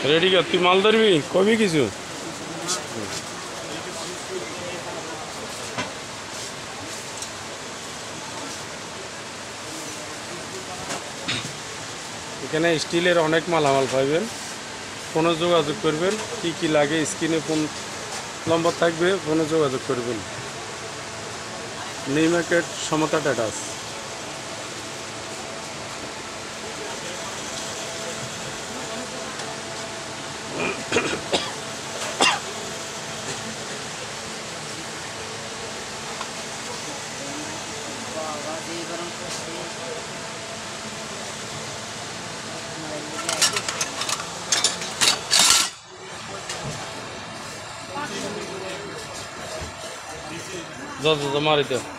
Ready কর, তুই মাল ধরবি কবি কিছু। এখানে স্টিলের অনেক মালামাল পাইবেন, ফোনে যোগাযোগ করবেন, কি কি লাগে স্ক্রিনে ফোন নম্বর থাকবে, ফোনে যোগাযোগ করবেন। নিউ মার্কেট, সমতা ট্রেডার্স। যা যা মারি দাও।